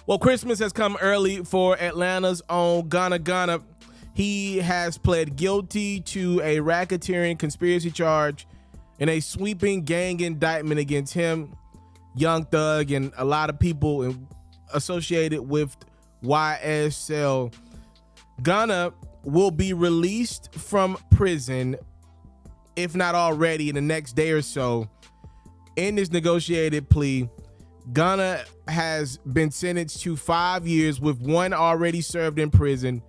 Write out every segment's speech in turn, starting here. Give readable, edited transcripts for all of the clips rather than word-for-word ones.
Well, Christmas has come early for Atlanta's own Gunna. He has pled guilty to a racketeering conspiracy charge in a sweeping gang indictment against him, Young Thug, and a lot of people associated with YSL. Gunna will be released from prison, if not already, in the next day or so. In this negotiated plea, Gunna has been sentenced to 5 years, with 1 already served in prison.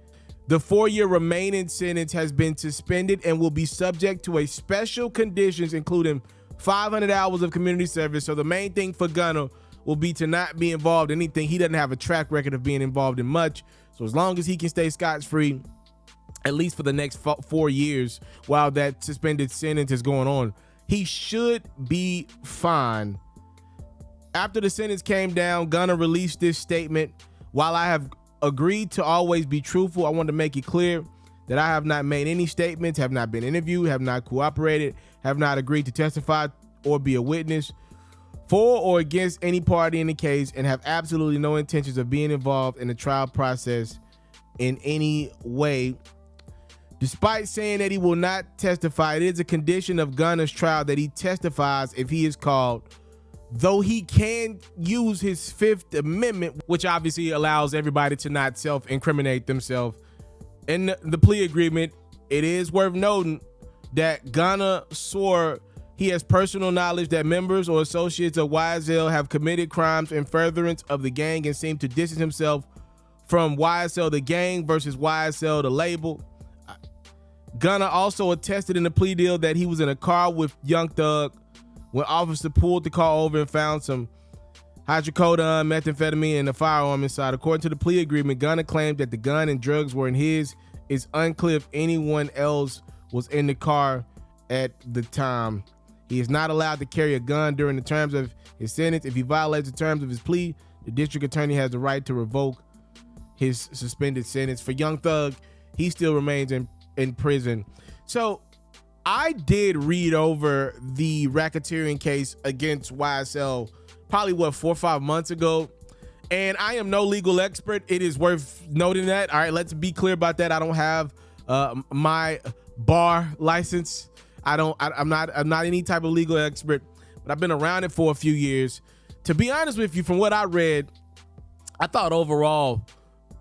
The 4-year remaining sentence has been suspended and will be subject to a special conditions, including 500 hours of community service. So the main thing for Gunna will be to not be involved in anything. He doesn't have a track record of being involved in much. So as long as he can stay scot-free, at least for the next 4 years, while that suspended sentence is going on, he should be fine. After the sentence came down, Gunna released this statement. While I have agreed to always be truthful, I want to make it clear that I have not made any statements, have not been interviewed, have not cooperated, have not agreed to testify or be a witness for or against any party in the case, and have absolutely no intentions of being involved in the trial process in any way. Despite saying that he will not testify, it is a condition of Gunna's trial that he testifies if he is called, though he can use his Fifth Amendment, which obviously allows everybody to not self-incriminate themselves. In the plea agreement, it is worth noting that Gunna swore he has personal knowledge that members or associates of YSL have committed crimes in furtherance of the gang and seem to distance himself from YSL the gang versus YSL the label. Gunna also attested in the plea deal that he was in a car with Young Thug when officers pulled the car over and found some hydrocodone, methamphetamine, and a firearm inside. According to the plea agreement, Gunna claimed that the gun and drugs were in his. It's unclear if anyone else was in the car at the time. He is not allowed to carry a gun during the terms of his sentence. If he violates the terms of his plea, the district attorney has the right to revoke his suspended sentence. For Young Thug, he still remains in prison. So I did read over the racketeering case against YSL probably 4 or 5 months ago, and I am no legal expert. It is worth noting that. All right, let's be clear about that. I don't have my bar license. I'm not any type of legal expert, but I've been around it for a few years. To be honest with you, from what I read, I thought overall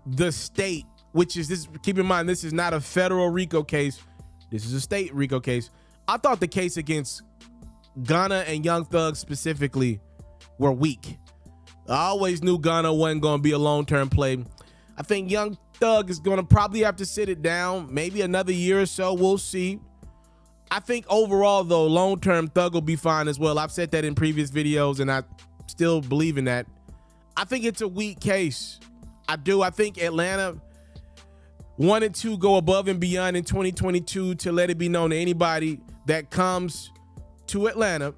the state, which is this, keep in mind, this is not a federal RICO case. This is a state RICO case. I thought the case against Gunna and Young Thug specifically were weak. I always knew Gunna wasn't going to be a long-term play. I think Young Thug is going to probably have to sit it down, maybe another year or so. We'll see. I think overall, though, long-term Thug will be fine as well. I've said that in previous videos, and I still believe in that. I think it's a weak case. I do. I think Atlanta wanted to go above and beyond in 2022 to let it be known to anybody that comes to Atlanta.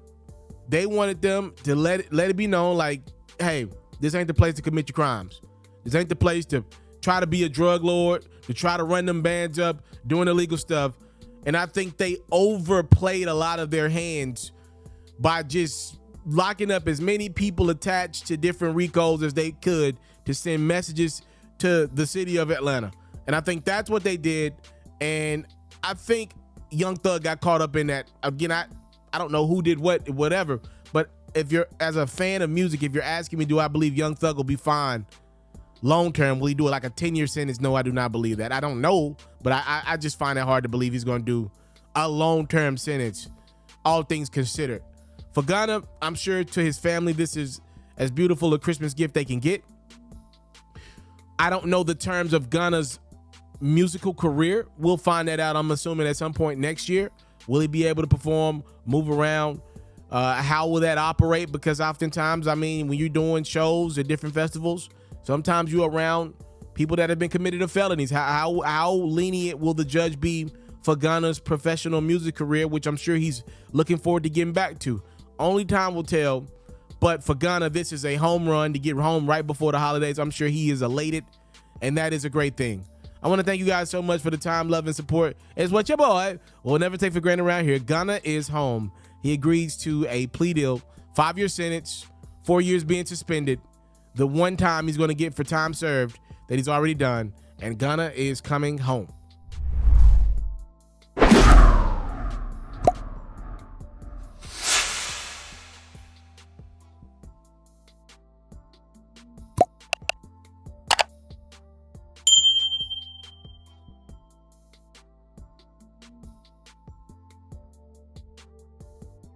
They wanted them to let it be known, like, hey, this ain't the place to commit your crimes. This ain't the place to try to be a drug lord, to try to run them bands up, doing illegal stuff. And I think they overplayed a lot of their hands by just locking up as many people attached to different RICOs as they could to send messages to the city of Atlanta. And I think that's what they did. And I think Young Thug got caught up in that. Again, I don't know who did what, whatever. But if you're, as a fan of music, if you're asking me, do I believe Young Thug will be fine long term? Will he do it like a 10-year sentence? No, I do not believe that. I don't know, but I just find it hard to believe he's going to do a long-term sentence, all things considered. For Gunna, I'm sure to his family, this is as beautiful a Christmas gift they can get. I don't know the terms of Gunna's musical career. We'll find that out, I'm assuming, at some point next year. Will he be able to perform, move around? How will that operate? Because oftentimes, I mean, when you're doing shows at different festivals, sometimes you're around people that have been committed to felonies. How lenient will the judge be for Gunna's professional music career, which I'm sure he's looking forward to getting back to? Only time will tell. But for Gunna, this is a home run to get home right before the holidays. I'm sure he is elated, and that is a great thing. I want to thank you guys so much for the time, love, and support. It's what your boy will never take for granted around here. Gunna is home. He agrees to a plea deal, 5-year sentence, 4 years being suspended. the one time he's going to get for time served that he's already done, and Gunna is coming home.